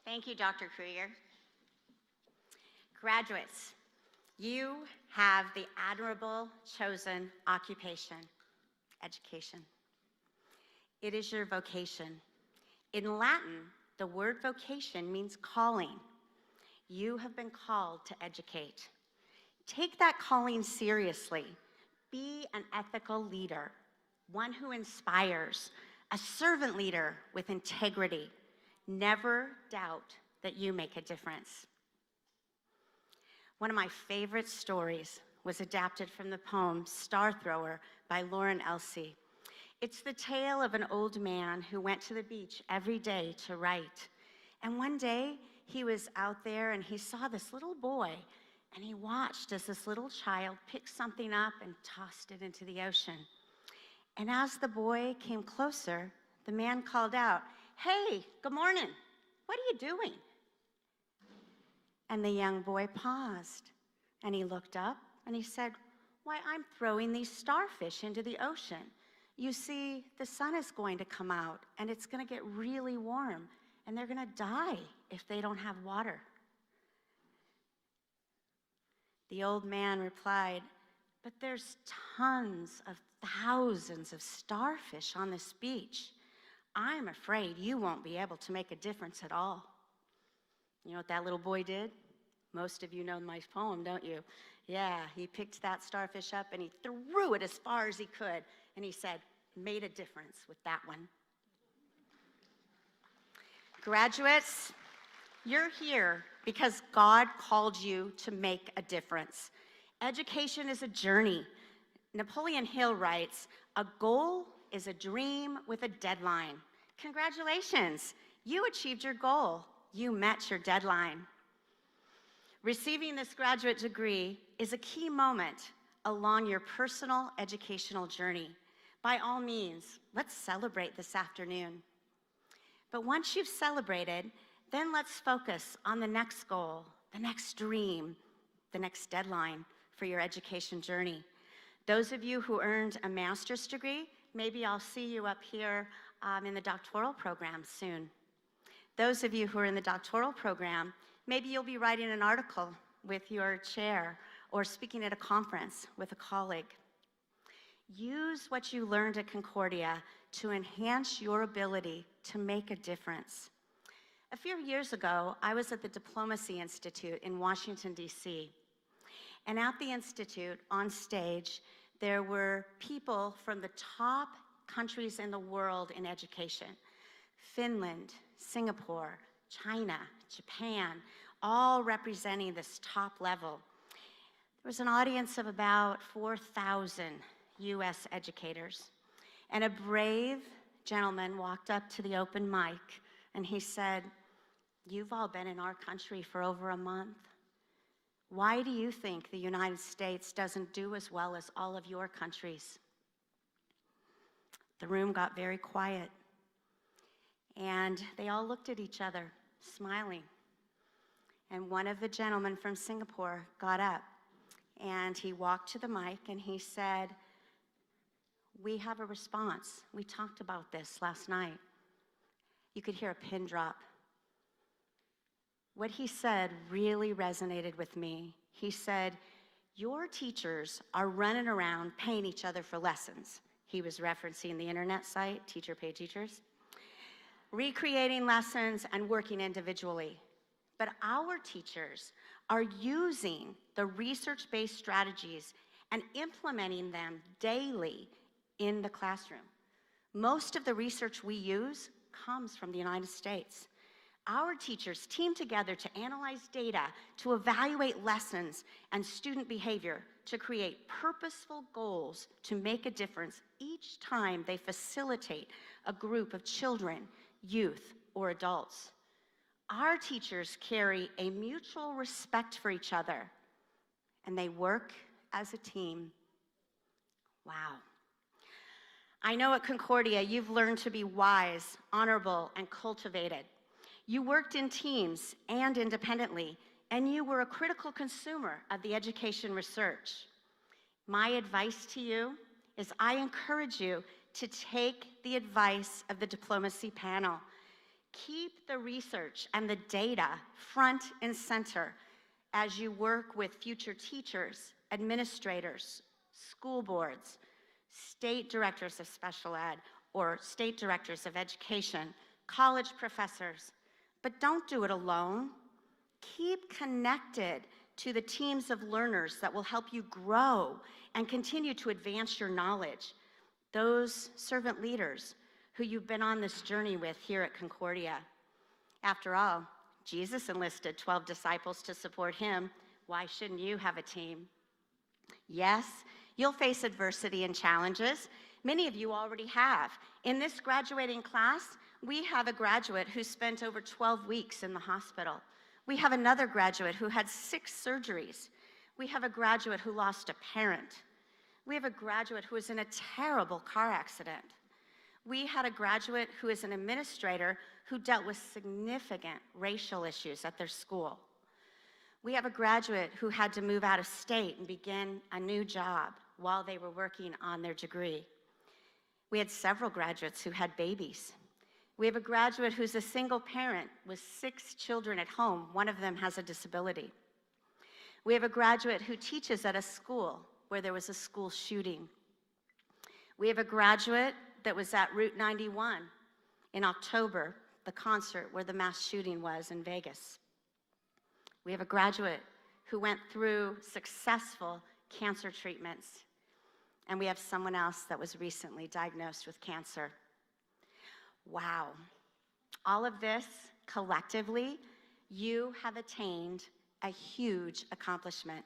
Thank you, Dr. Krieger. Graduates, you have the admirable chosen occupation, education. It is your vocation. In Latin, the word vocation means calling. You have been called to educate. Take that calling seriously. Be an ethical leader, one who inspires, a servant leader with integrity. Never doubt that you make a difference. One of my favorite stories was adapted from the poem Star Thrower by Lauren Elsie. It's the tale of an old man who went to the beach every day to write. And one day he was out there and he saw this little boy, and he watched as this little child picked something up and tossed it into the ocean. And as the boy came closer, the man called out, "Hey, good morning. What are you doing?" And the young boy paused, and he looked up, and he said, "Why, I'm throwing these starfish into the ocean. You see, the sun is going to come out, and it's going to get really warm, and they're going to die if they don't have water." The old man replied, "But there's tons of thousands of starfish on this beach. I'm afraid you won't be able to make a difference at all." You know what that little boy did? Most of you know my poem, don't you? Yeah, he picked that starfish up and he threw it as far as he could. And he said, "Made a difference with that one." Graduates, you're here because God called you to make a difference. Education is a journey. Napoleon Hill writes, "A goal is a dream with a deadline." Congratulations, you achieved your goal. You met your deadline. Receiving this graduate degree is a key moment along your personal educational journey. By all means, let's celebrate this afternoon. But once you've celebrated, then let's focus on the next goal, the next dream, the next deadline for your education journey. Those of you who earned a master's degree, maybe I'll see you up here in the doctoral program soon. Those of you who are in the doctoral program, maybe you'll be writing an article with your chair or speaking at a conference with a colleague. Use what you learned at Concordia to enhance your ability to make a difference. A few years ago, I was at the Diplomacy Institute in Washington, D.C. And at the Institute, on stage, there were people from the top countries in the world in education: Finland, Singapore, China, Japan, all representing this top level. There was an audience of about 4,000 US educators. And a brave gentleman walked up to the open mic and he said, "You've all been in our country for over a month. Why do you think the United States doesn't do as well as all of your countries?" The room got very quiet. And they all looked at each other, smiling. And one of the gentlemen from Singapore got up and he walked to the mic and he said, "We have a response. We talked about this last night." You could hear a pin drop. What he said really resonated with me. He said, "Your teachers are running around paying each other for lessons." He was referencing the internet site, Teacher Pay Teachers. "Recreating lessons and working individually. But our teachers are using the research-based strategies and implementing them daily in the classroom. Most of the research we use comes from the United States. Our teachers team together to analyze data, to evaluate lessons and student behavior, to create purposeful goals to make a difference each time they facilitate a group of children, youth, or adults. Our teachers carry a mutual respect for each other, and they work as a team." Wow. I know at Concordia you've learned to be wise, honorable, and cultivated. You worked in teams and independently, and you were a critical consumer of the education research. My advice to you is I encourage you to take the advice of the diplomacy panel. Keep the research and the data front and center as you work with future teachers, administrators, school boards, state directors of special ed, or state directors of education, college professors. But don't do it alone. Keep connected to the teams of learners that will help you grow and continue to advance your knowledge. Those servant leaders who you've been on this journey with here at Concordia. After all, Jesus enlisted 12 disciples to support him. Why shouldn't you have a team? Yes, you'll face adversity and challenges. Many of you already have. In this graduating class, we have a graduate who spent over 12 weeks in the hospital. We have another graduate who had 6 surgeries. We have a graduate who lost a parent. We have a graduate who was in a terrible car accident. We had a graduate who is an administrator who dealt with significant racial issues at their school. We have a graduate who had to move out of state and begin a new job while they were working on their degree. We had several graduates who had babies. We have a graduate who's a single parent with 6 children at home. One of them has a disability. We have a graduate who teaches at a school where there was a school shooting. We have a graduate that was at Route 91 in October, the concert where the mass shooting was in Vegas. We have a graduate who went through successful cancer treatments. And we have someone else that was recently diagnosed with cancer. Wow. All of this, collectively, you have attained a huge accomplishment.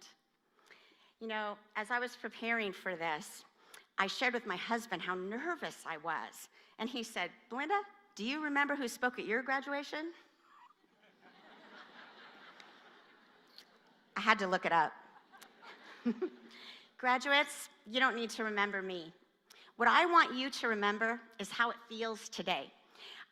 You know, as I was preparing for this, I shared with my husband how nervous I was. And he said, Belinda, do you remember who spoke at your graduation? I had to look it up. Graduates, you don't need to remember me. What I want you to remember is how it feels today.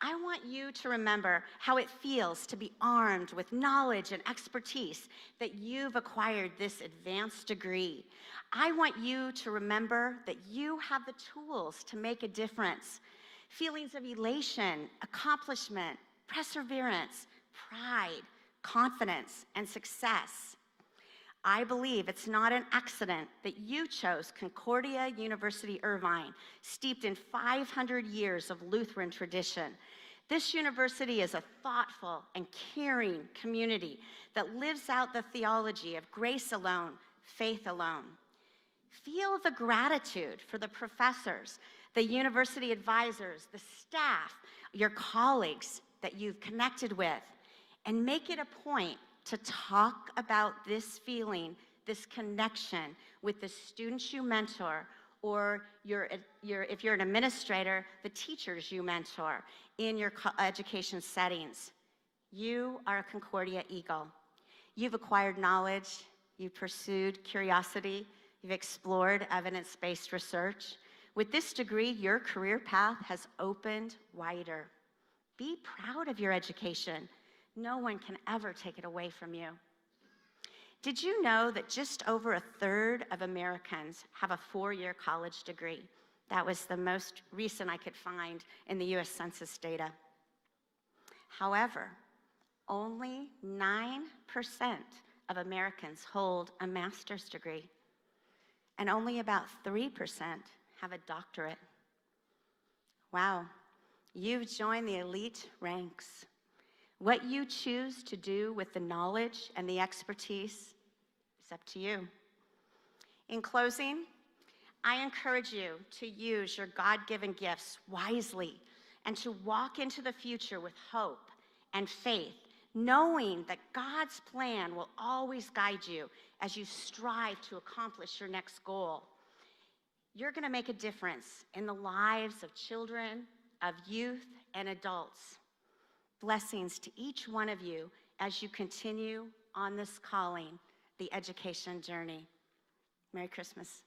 I want you to remember how it feels to be armed with knowledge and expertise that you've acquired this advanced degree. I want you to remember that you have the tools to make a difference. Feelings of elation, accomplishment, perseverance, pride, confidence, and success. I believe it's not an accident that you chose Concordia University Irvine, steeped in 500 years of Lutheran tradition. This university is a thoughtful and caring community that lives out the theology of grace alone, faith alone. Feel the gratitude for the professors, the university advisors, the staff, your colleagues that you've connected with, and make it a point to talk about this feeling, this connection with the students you mentor, or if you're an administrator, the teachers you mentor in your education settings. You are a Concordia Eagle. You've acquired knowledge, you've pursued curiosity, you've explored evidence-based research. With this degree, your career path has opened wider. Be proud of your education. No one can ever take it away from you. Did you know that just over 1/3 of Americans have a 4-year college degree? That was the most recent I could find in the US Census data. However, only 9% of Americans hold a master's degree, and only about 3% have a doctorate. Wow, you've joined the elite ranks. What you choose to do with the knowledge and the expertise is up to you. In closing, I encourage you to use your God-given gifts wisely and to walk into the future with hope and faith, knowing that God's plan will always guide you as you strive to accomplish your next goal. You're going to make a difference in the lives of children, of youth, and adults. Blessings to each one of you as you continue on this calling, the education journey. Merry Christmas.